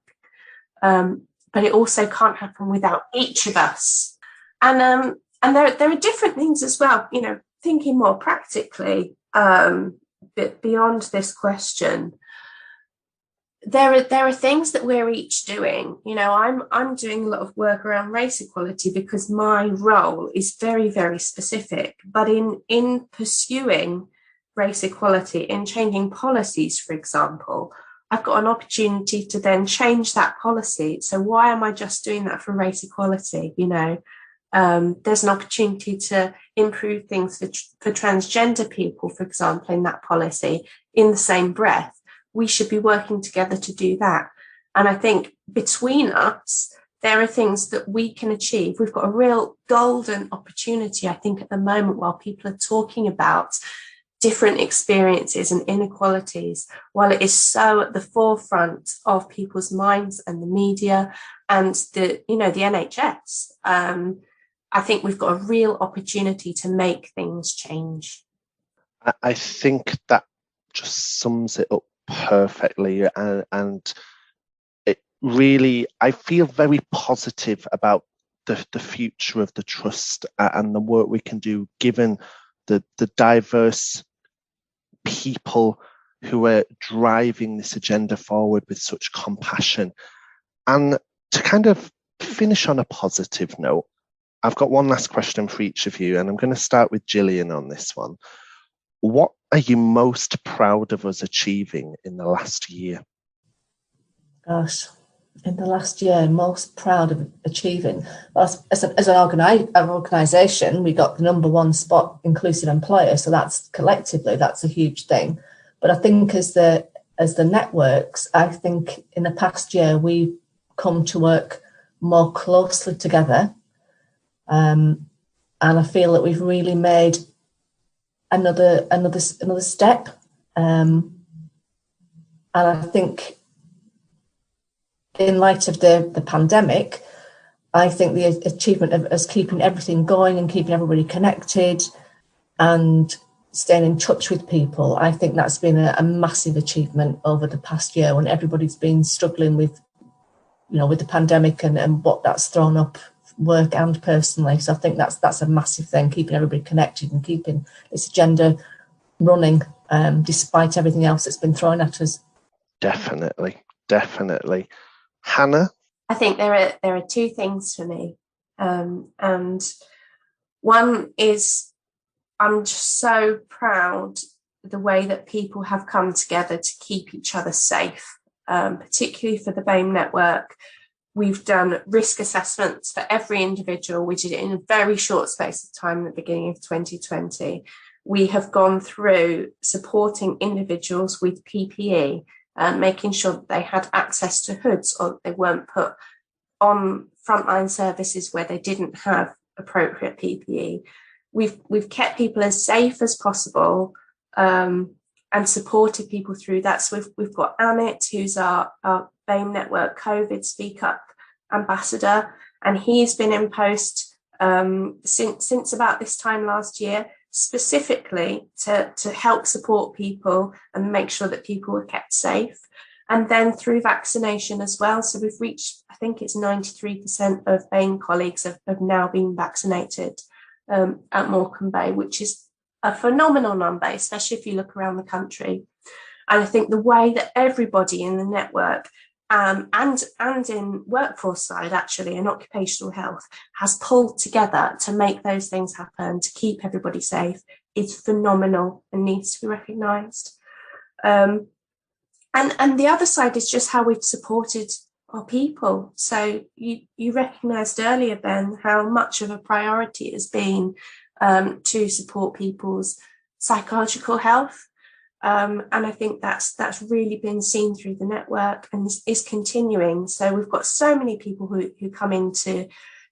But it also can't happen without each of us. And there are different things as well, thinking more practically, but beyond this question. There are things that we're each doing. I'm doing a lot of work around race equality because my role is very, very specific. But in pursuing race equality, in changing policies, for example, I've got an opportunity to then change that policy. So why am I just doing that for race equality? There's an opportunity to improve things for transgender people, for example, in that policy. In the same breath, we should be working together to do that. And I think between us, there are things that we can achieve. We've got a real golden opportunity, I think, at the moment, while people are talking about different experiences and inequalities, while it is so at the forefront of people's minds and the media and the NHS. I think we've got a real opportunity to make things change. I think that just sums it up perfectly, and it really, I feel very positive about the future of the trust and the work we can do, given the diverse people who are driving this agenda forward with such compassion. And to kind of finish on a positive note, I've got one last question for each of you, and I'm going to start with Gillian on this one. What are you most proud of us achieving in the last year? Gosh, in the last year, most proud of achieving. Well, as an organisation, we got the #1 spot inclusive employer, so that's collectively, that's a huge thing. But I think as the networks, I think in the past year we've come to work more closely together, and I feel that we've really made another step, and I think in light of the pandemic, I think the achievement of us keeping everything going and keeping everybody connected and staying in touch with people, I think that's been a massive achievement over the past year, when everybody's been struggling with the pandemic and what that's thrown up, work and personally. So I think that's a massive thing, keeping everybody connected and keeping this agenda running, despite everything else that's been thrown at us. Definitely. Hannah? I think there are two things for me. And one is, I'm just so proud of the way that people have come together to keep each other safe, particularly for the BAME network. We've done risk assessments for every individual. We did it in a very short space of time at the beginning of 2020. We have gone through supporting individuals with PPE, making sure that they had access to hoods, or they weren't put on frontline services where they didn't have appropriate PPE. We've kept people as safe as possible, and supported people through that. So we've got Amit, who's our BAME Network COVID Speak Up ambassador, and he's been in post since about this time last year, specifically to help support people and make sure that people were kept safe. And then through vaccination as well. So we've reached, I think it's 93% of BAME colleagues have now been vaccinated at Morecambe Bay, which is a phenomenal number, especially if you look around the country. And I think the way that everybody in the network and in workforce side, actually, and occupational health, has pulled together to make those things happen, to keep everybody safe, is phenomenal and needs to be recognised. And the other side is just how we've supported our people. So you recognised earlier, Ben, how much of a priority it has been to support people's psychological health. And I think that's really been seen through the network and is continuing. So we've got so many people who come into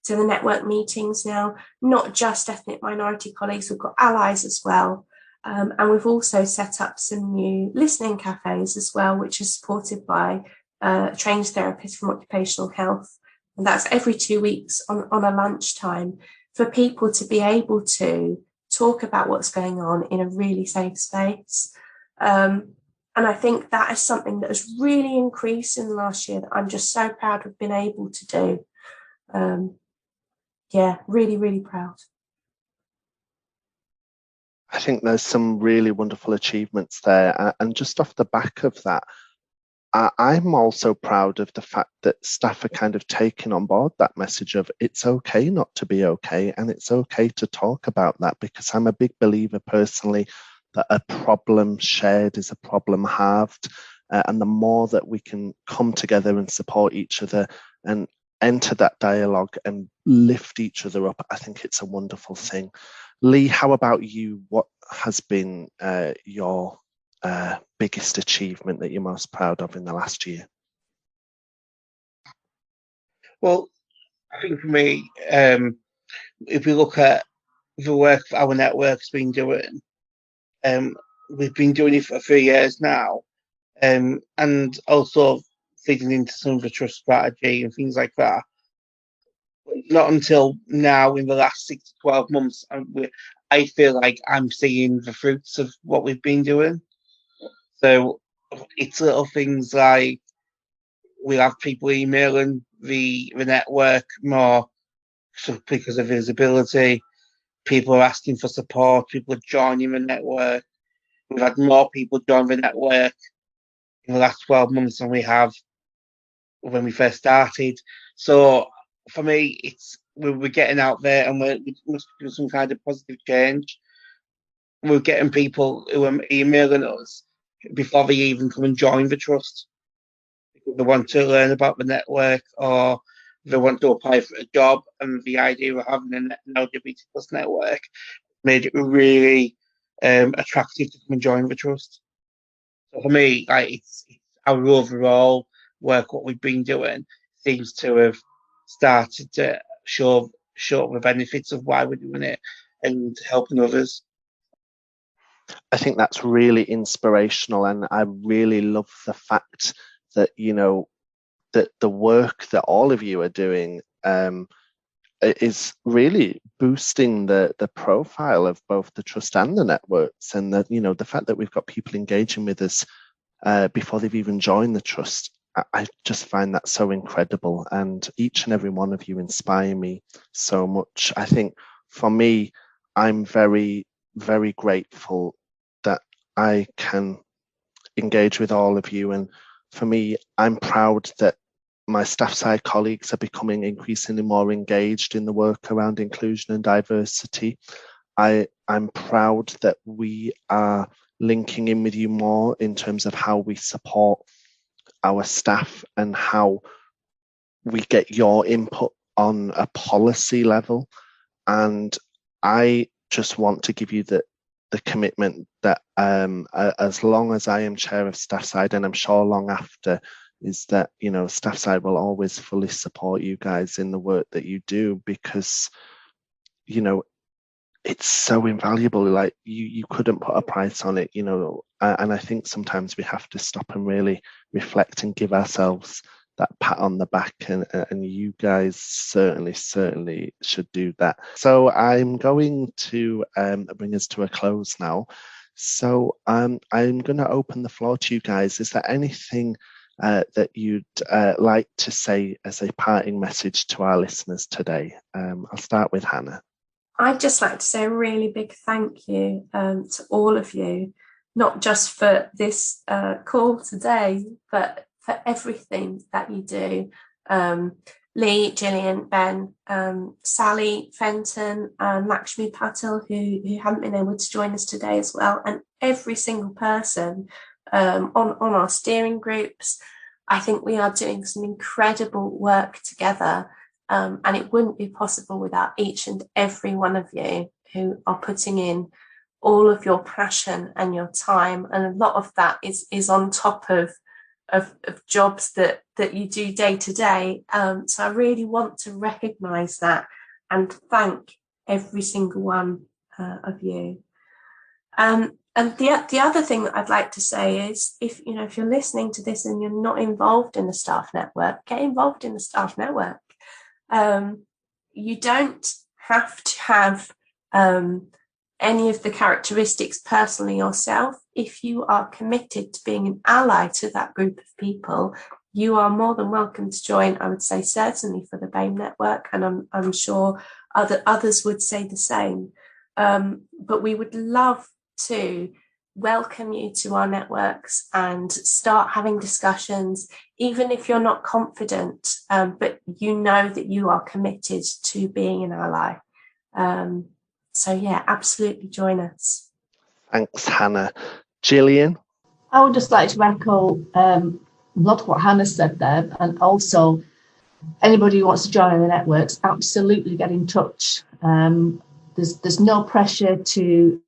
the network meetings now, not just ethnic minority colleagues, we've got allies as well. And we've also set up some new listening cafes as well, which is supported by trained therapists from occupational health. And that's every 2 weeks on a lunchtime for people to be able to talk about what's going on in a really safe space. And I think that is something that has really increased in the last year that I'm just so proud of being able to do. Yeah, really, really proud. I think there's some really wonderful achievements there. And just off the back of that, I'm also proud of the fact that staff are kind of taking on board that message of it's okay not to be okay, and it's okay to talk about that, because I'm a big believer personally that a problem shared is a problem halved. And the more that we can come together and support each other and enter that dialogue and lift each other up, I think it's a wonderful thing. Lee, how about you? What has been your biggest achievement that you're most proud of in the last year? Well, I think for me, if we look at the work our network's been doing, we've been doing it for a few years now, and also feeding into some of the trust strategy and things like that. Not until now, in the last 6 to 12 months, I feel like I'm seeing the fruits of what we've been doing. So it's little things like we have people emailing the network more because of visibility. People are asking for support. People are joining the network. We've had more people join the network in the last 12 months than we have when we first started. So for me, we're getting out there and we must do some kind of positive change. We're getting people who are emailing us before they even come and join the trust. They want to learn about the network, or they want to apply for a job, and the idea of having an LGBT plus network made it really attractive to come and join the trust. So for me, like it's our overall work, what we've been doing, seems to have started to show the benefits of why we're doing it and helping others. I think that's really inspirational, and I really love the fact that, you know, that the work that all of you are doing is really boosting the profile of both the trust and the networks, and that, you know, the fact that we've got people engaging with us before they've even joined the trust. I just find that so incredible, and each and every one of you inspire me so much. I think for me, I'm very, very grateful that I can engage with all of you. And for me, I'm proud that my staff side colleagues are becoming increasingly more engaged in the work around inclusion and diversity. I'm proud that we are linking in with you more in terms of how we support our staff and how we get your input on a policy level. And I just want to give you the commitment that as long as I am chair of staff side, and I'm sure long after, is that, you know, staff side will always fully support you guys in the work that you do, because, you know, it's so invaluable. Like you couldn't put a price on it, you know, and I think sometimes we have to stop and really reflect and give ourselves that pat on the back, and you guys certainly should do that. So I'm going to bring us to a close now. So I'm going to open the floor to you guys. Is there anything that you'd like to say as a parting message to our listeners today? I'll start with Hannah. I'd just like to say a really big thank you to all of you, not just for this call today, but for everything that you do. Lee, Gillian, Ben, Sally, Fenton, and Lakshmi Patel, who haven't been able to join us today as well, and every single person on our steering groups. I think we are doing some incredible work together, and it wouldn't be possible without each and every one of you who are putting in all of your passion and your time, and a lot of that is on top of jobs that you do day to day. So I really want to recognise that and thank every single one of you. And the other thing that I'd like to say is, if you're listening to this and you're not involved in the staff network, get involved in the staff network. You don't have to have any of the characteristics personally yourself. If you are committed to being an ally to that group of people, you are more than welcome to join. I would say certainly for the BAME network, and I'm sure others would say the same. But we would love to welcome you to our networks and start having discussions, even if you're not confident, but you know that you are committed to being an ally. So yeah, absolutely join us. Thanks, Hannah. Gillian? I would just like to echo a lot of what Hannah said there, and also anybody who wants to join the networks, absolutely get in touch. There's no pressure to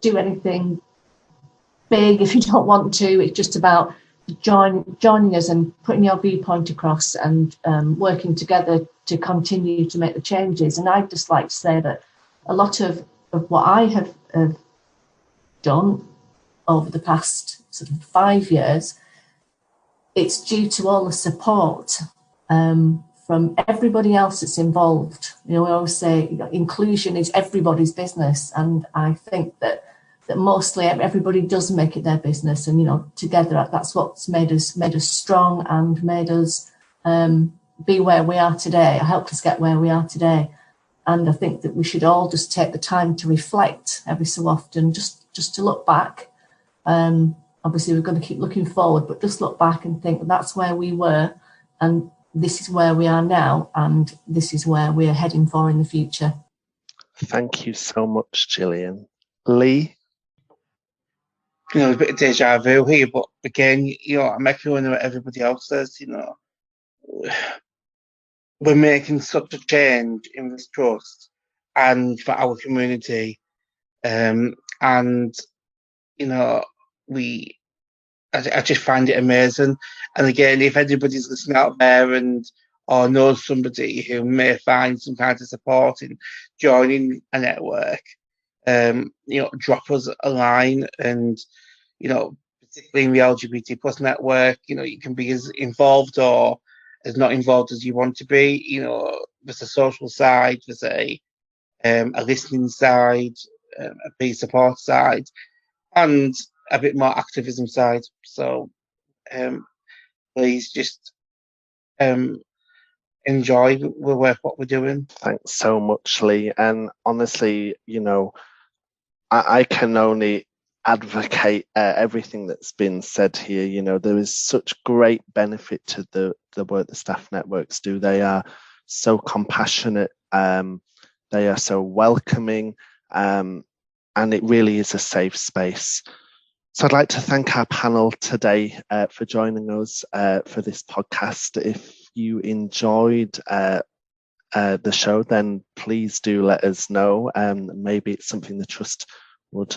do anything big if you don't want to. It's just about joining us and putting your viewpoint across and working together to continue to make the changes. And I'd just like to say that a lot of what I have done over the past sort of 5 years, it's due to all the support from everybody else that's involved. We always say inclusion is everybody's business, and I think that mostly everybody does make it their business, and together that's what's made us strong and made us be where we are today, helped us get where we are today. And I think that we should all just take the time to reflect every so often, just to look back. Obviously, we're going to keep looking forward, but just look back and think that's where we were, and this is where we are now, and this is where we're heading for in the future. Thank you so much, Gillian. Lee? A bit of deja vu here, but again, I'm echoing what everybody else says. We're making such a change in this trust and for our community, and I just find it amazing. And again, if anybody's listening out there or knows somebody who may find some kind of support in joining a network, drop us a line. And particularly in the LGBT plus network, you can be as involved or as not involved as you want to be. There's a social side, there's a listening side, a peer support side, and a bit more activism side. So please just enjoy what we're doing. Thanks so much, Lee. And honestly, I can only advocate everything that's been said here. There is such great benefit to the work the staff networks do. They are so compassionate, they are so welcoming, and it really is a safe space. So I'd like to thank our panel today for joining us for this podcast. If you enjoyed the show, then please do let us know. Maybe it's something the Trust would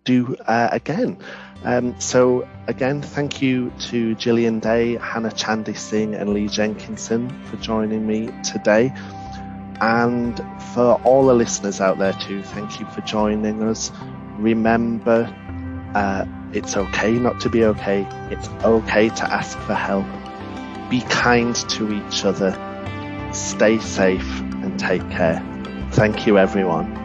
do again. So again, thank you to Gillian Day, Hannah Singh and Lee Jenkinson for joining me today. And for all the listeners out there too, thank you for joining us. Remember, it's okay not to be okay. It's okay to ask for help. Be kind to each other. Stay safe and take care. Thank you, everyone.